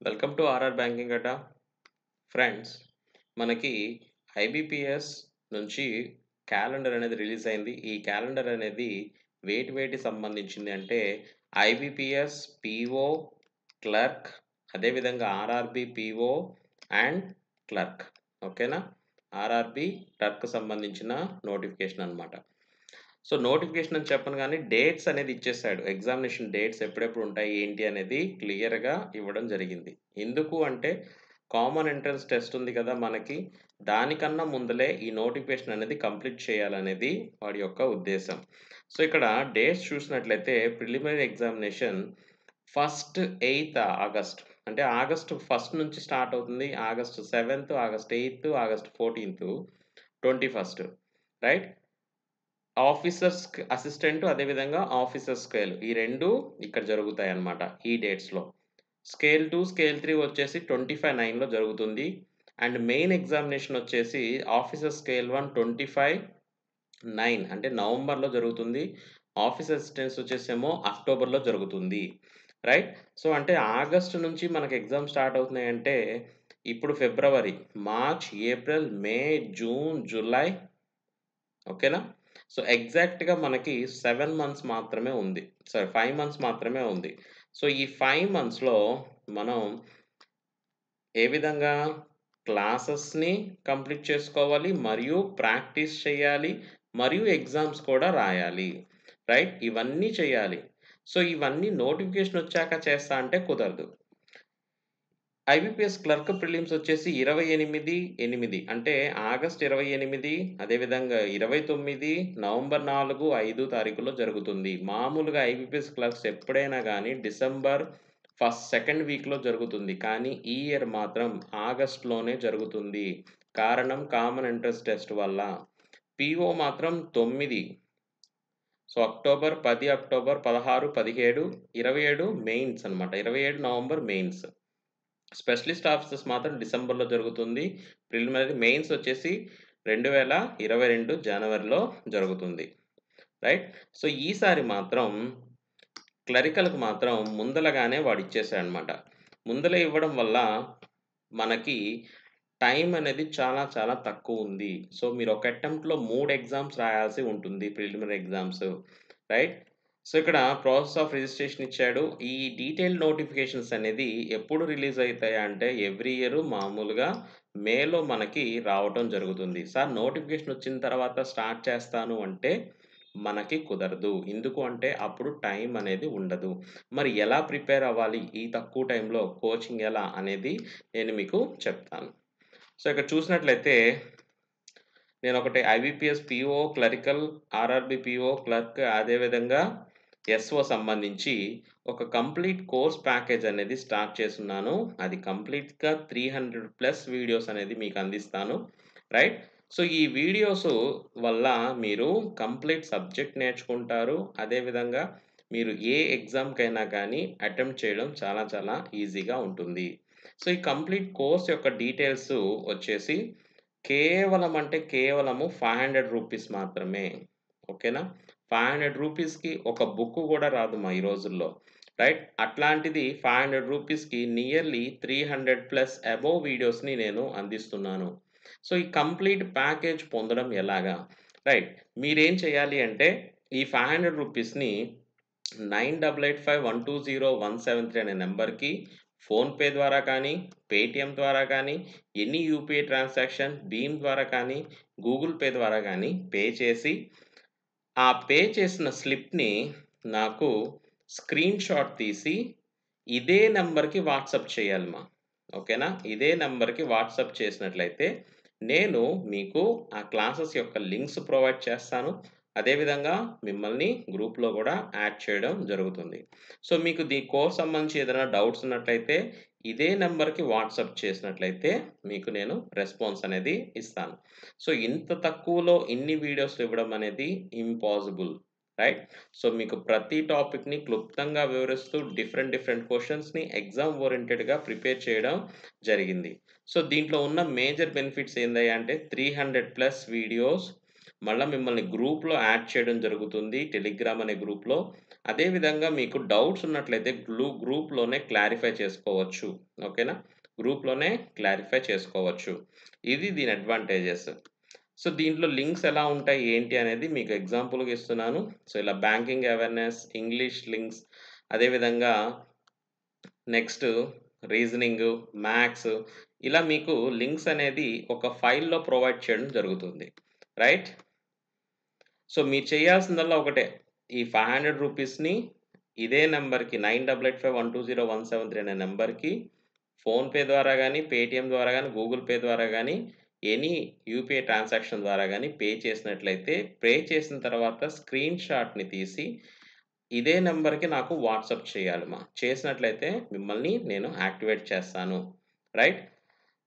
Welcome to RR banking అడ్డా. Friends, మనకి IBPS నుంచి క్యాలెండర్ అనేది రిలీజ్ అయింది. ఈ క్యాలెండర్ అనేది వేటి సంబంధించింది అంటే ఐబీపీఎస్ పీఓ, క్లర్క్, అదేవిధంగా ఆర్ఆర్బి పీఓ అండ్ క్లర్క్. ఓకేనా? ఆర్ఆర్బి క్లర్క్ సంబంధించిన నోటిఫికేషన్ అనమాట. సో నోటిఫికేషన్ అని చెప్పను కానీ డేట్స్ అనేది ఇచ్చేసాడు. ఎగ్జామినేషన్ డేట్స్ ఎప్పుడెప్పుడు ఉంటాయి ఏంటి అనేది క్లియర్గా ఇవ్వడం జరిగింది. ఎందుకు అంటే కామన్ ఎంట్రన్స్ టెస్ట్ ఉంది కదా మనకి, దానికన్నా ముందలే ఈ నోటిఫికేషన్ అనేది కంప్లీట్ చేయాలనేది వాడి యొక్క ఉద్దేశం. సో ఇక్కడ డేట్స్ చూసినట్లయితే preliminary examination 1st 8th August, అంటే ఆగస్ట్ 1 నుంచి స్టార్ట్ అవుతుంది. August 7th, August 8th, August 14th, 21st, right. Officers assistant, అదేవిధంగా ఆఫీసర్ స్కేల్, ఈ రెండు ఇక్కడ జరుగుతాయి అన్నమాట ఈ డేట్స్లో. స్కేల్ 2, స్కేల్ 3 వచ్చేసి 25/9లో జరుగుతుంది. అండ్ మెయిన్ ఎగ్జామినేషన్ వచ్చేసి ఆఫీసర్ స్కేల్ 1 25/9 అంటే నవంబర్లో జరుగుతుంది. ఆఫీస్ అసిస్టెంట్స్ వచ్చేసేమో అక్టోబర్లో జరుగుతుంది, రైట్. సో అంటే ఆగస్టు నుంచి మనకి ఎగ్జామ్ స్టార్ట్ అవుతున్నాయంటే ఇప్పుడు ఫిబ్రవరి, మార్చ్, ఏప్రిల్, మే, జూన్, జూలై. ఓకేనా? సో ఎగ్జాక్ట్‌గా మనకి 7 మంత్స్ మాత్రమే ఉంది. సారీ, 5 మంత్స్ మాత్రమే ఉంది. సో ఈ 5 మంత్స్‌లో మనం ఏ విధంగా క్లాసెస్‌ని కంప్లీట్ చేసుకోవాలి, మరియు ప్రాక్టీస్ చేయాలి, మరియు ఎగ్జామ్స్ కూడా రాయాలి, రైట్. ఇవన్నీ చేయాలి. సో ఇవన్నీ నోటిఫికేషన్ వచ్చాక చేస్తా అంటే కుదరదు. ఐబీపీఎస్ క్లర్క్ ప్రిలిమ్స్ వచ్చేసి 28/8 అంటే ఆగస్ట్ 28, అదేవిధంగా 29, నవంబర్ 4, 5 తారీఖుల్లో జరుగుతుంది. మామూలుగా ఐబీపీఎస్ క్లర్క్స్ ఎప్పుడైనా కానీ డిసెంబర్ సెకండ్ వీక్‌లో జరుగుతుంది. కానీ ఈ ఇయర్ మాత్రం ఆగస్ట్‌లోనే జరుగుతుంది. కారణం కామన్ ఎంట్రన్స్ టెస్ట్ వల్ల. పీఓ మాత్రం 9. సో అక్టోబర్ 10, అక్టోబర్ 16, 17, 27 మెయిన్స్ అనమాట. 27 నవంబర్ మెయిన్స్. స్పెషలిస్ట్ ఆఫీసర్స్ మాత్రం డిసెంబర్‌లో జరుగుతుంది. ప్రిలిమినరీ మెయిన్స్ వచ్చేసి 2022 జనవరిలో జరుగుతుంది, రైట్. సో ఈసారి మాత్రం క్లరికల్‌కి మాత్రం ముందలగానే వాడు ఇచ్చేసాడనమాట. ముందలే ఇవ్వడం వల్ల మనకి టైం అనేది చాలా తక్కువుంది. సో మీరు ఒక అటెంప్ట్‌లో 3 ఎగ్జామ్స్ రాయాల్సి ఉంటుంది, ప్రిలిమినరీ ఎగ్జామ్స్, రైట్. సో ఇక్కడ ప్రాసెస్ ఆఫ్ రిజిస్ట్రేషన్ ఇచ్చాడు. ఈ డీటెయిల్డ్ నోటిఫికేషన్స్ అనేది ఎప్పుడు రిలీజ్ అయితాయా అంటే ఎవ్రీ ఇయర్ మామూలుగా మేలో మనకి రావటం జరుగుతుంది. సార్ నోటిఫికేషన్ వచ్చిన తర్వాత స్టార్ట్ చేస్తాను అంటే మనకి కుదరదు. ఎందుకు అంటే అప్పుడు టైం అనేది ఉండదు. మరి ఎలా ప్రిపేర్ అవ్వాలి ఈ తక్కువ టైంలో, కోచింగ్ ఎలా అనేది నేను మీకు చెప్తాను. సో ఇక్కడ చూసినట్లయితే నేను ఒకటి IBPS PO, clerical, RRB PO, clerk, అదేవిధంగా ఎస్ఓ సంబంధించి ఒక కంప్లీట్ కోర్స్ ప్యాకేజ్ అనేది స్టార్ట్ చేస్తున్నాను. అది కంప్లీట్‌గా 300+ వీడియోస్ అనేది మీకు అందిస్తాను, రైట్. సో ఈ వీడియోస్ వల్ల మీరు కంప్లీట్ సబ్జెక్ట్ నేర్చుకుంటారు. అదేవిధంగా మీరు ఏ ఎగ్జామ్‌కైనా కానీ అటెంప్ట్ చేయడం చాలా ఈజీగా ఉంటుంది. సో ఈ కంప్లీట్ కోర్స్ యొక్క డీటెయిల్స్ వచ్చేసి కేవలం అంటే కేవలము రూ. 500 మాత్రమే. ఓకేనా? రూ. 500కి ఒక బుక్ కూడా రాదు ఈ రోజుల్లో, రైట్. అట్లాంటిది రూ. 500కి నియర్లీ 300+ అబోవ్ వీడియోస్‌ని నేను అందిస్తున్నాను. సో ఈ కంప్లీట్ ప్యాకేజ్ పొందడం ఎలాగా? రైట్. మీరేం చేయాలి అంటే ఈ రూ. 500ని 9885120173 అనే నంబర్‌కి ఫోన్‌పే ద్వారా కానీ, పేటీఎం ద్వారా కానీ, ఎనీ యూపీఐ ట్రాన్సాక్షన్, భీమ్ ద్వారా కానీ, గూగుల్ పే ద్వారా కానీ పే చేసి, ఆ పే చేసిన స్లిప్‌ని నాకు స్క్రీన్‌షాట్ తీసి ఇదే నంబర్‌కి వాట్సాప్ చేయాలిమా. ఓకేనా? ఇదే నంబర్‌కి వాట్సాప్ చేసినట్లయితే నేను మీకు ఆ క్లాసెస్ యొక్క లింక్స్ ప్రొవైడ్ చేస్తాను. అదేవిధంగా మిమ్మల్ని గ్రూప్‌లో కూడా యాడ్ చేయడం జరుగుతుంది. సో మీకు కోర్స్ సంబంధించి ఏదైనా డౌట్స్ ఉన్నట్లయితే ఇదే నంబర్‌కి వాట్సాప్ చేసినట్లయితే మీకు నేను రెస్పాన్స్ అనేది ఇస్తాను. సో ఇంత తక్కువలో ఇన్ని వీడియోస్ ఇవ్వడం అనేది ఇంపాసిబుల్, రైట్. సో మీకు ప్రతి టాపిక్‌ని క్లుప్తంగా వివరిస్తూ డిఫరెంట్ క్వెషన్స్‌ని ఎగ్జామ్ ఓరియెంటెడ్‌గా ప్రిపేర్ చేయడం జరిగింది. సో దీంట్లో ఉన్న మేజర్ బెనిఫిట్స్ ఏందయ్యా అంటే 300+ వీడియోస్, మళ్ళా మిమ్మల్ని గ్రూప్‌లో యాడ్ చేయడం జరుగుతుంది టెలిగ్రామ్ అనే గ్రూప్‌లో. అదేవిధంగా మీకు డౌట్స్ ఉన్నట్లయితే గ్రూప్‌లోనే క్లారిఫై చేసుకోవచ్చు. ఓకేనా? గ్రూప్‌లోనే క్లారిఫై చేసుకోవచ్చు. ఇది దీని అడ్వాంటేజెస్. సో, దీంట్లో లింక్స్ ఎలా ఉంటాయి, ఏంటి అనేది మీకు ఎగ్జాంపుల్‌గా ఇస్తున్నాను. సో, ఇలా బ్యాంకింగ్ అవేర్‌నెస్, ఇంగ్లీష్ లింక్స్, అదేవిధంగా నెక్స్ట్ రీజనింగు, మ్యాథ్స్ ఇలా మీకు లింక్స్ అనేది ఒక ఫైల్‌లో ప్రొవైడ్ చేయడం జరుగుతుంది. రైట్? సో, మీరు చేయాల్సిందల్లా ఒకటే. ఈ రూ. 500ని ఇదే నంబర్‌కి 9885120173 అనే నంబర్‌కి ఫోన్‌పే ద్వారా గాని, పేటీఎం ద్వారా గాని, గూగుల్ పే ద్వారా గాని, ఎనీ యూపీఐ ట్రాన్సాక్షన్ ద్వారా గాని పే చేసినట్లయితే, పే చేసిన తర్వాత స్క్రీన్ షాట్‌ని తీసి ఇదే నంబర్‌కి నాకు వాట్సాప్ చేయాలిమా. చేసినట్లయితే మిమ్మల్ని నేను యాక్టివేట్ చేస్తాను. రైట్?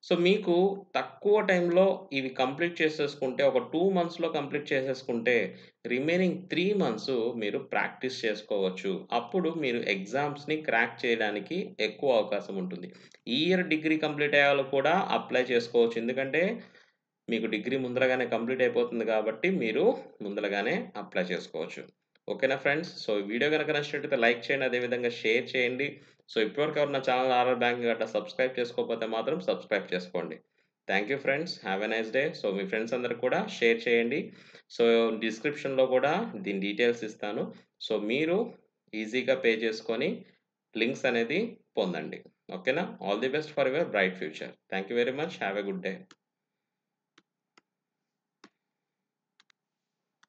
సో, మీకు తక్కువ టైంలో ఇవి కంప్లీట్ చేసేసుకుంటే ఒక 2 మంత్స్‌లో కంప్లీట్ చేసేసుకుంటే రిమైనింగ్ 3 మంత్స్ మీరు ప్రాక్టీస్ చేసుకోవచ్చు. అప్పుడు మీరు ఎగ్జామ్స్‌ని క్రాక్ చేయడానికి ఎక్కువ అవకాశం ఉంటుంది. ఈ ఇయర్ డిగ్రీ కంప్లీట్ అయ్యేవాళ్ళు కూడా అప్లై చేసుకోవచ్చు. ఎందుకంటే మీకు డిగ్రీ ముందరగానే కంప్లీట్ అయిపోతుంది కాబట్టి మీరు ముందలగానే అప్లై చేసుకోవచ్చు. ఓకేనా ఫ్రెండ్స్? సో, ఈ వీడియో గనక నచ్చినట్టయితే లైక్ చేయండి. అదేవిధంగా షేర్ చేయండి. సో, ఇప్పటివరకు ఎవరు నా ఛానల్ ఆర్ఆర్ బ్యాంకింగ్ గట్టా సబ్స్క్రైబ్ చేసుకోకపోతే మాత్రం సబ్స్క్రైబ్ చేసుకోండి. Thank you friends. Have a nice day. So, me friends అందరికి కూడా షేర్ చేయండి. సో, డిస్క్రిప్షన్‌లో కూడా దీని డీటెయిల్స్ ఇస్తాను. సో, మీరు ఈజీగా పే చేసుకొని లింక్స్ అనేది పొందండి. ఓకేనా? All the best for your bright future. Thank you very much. Have a good day.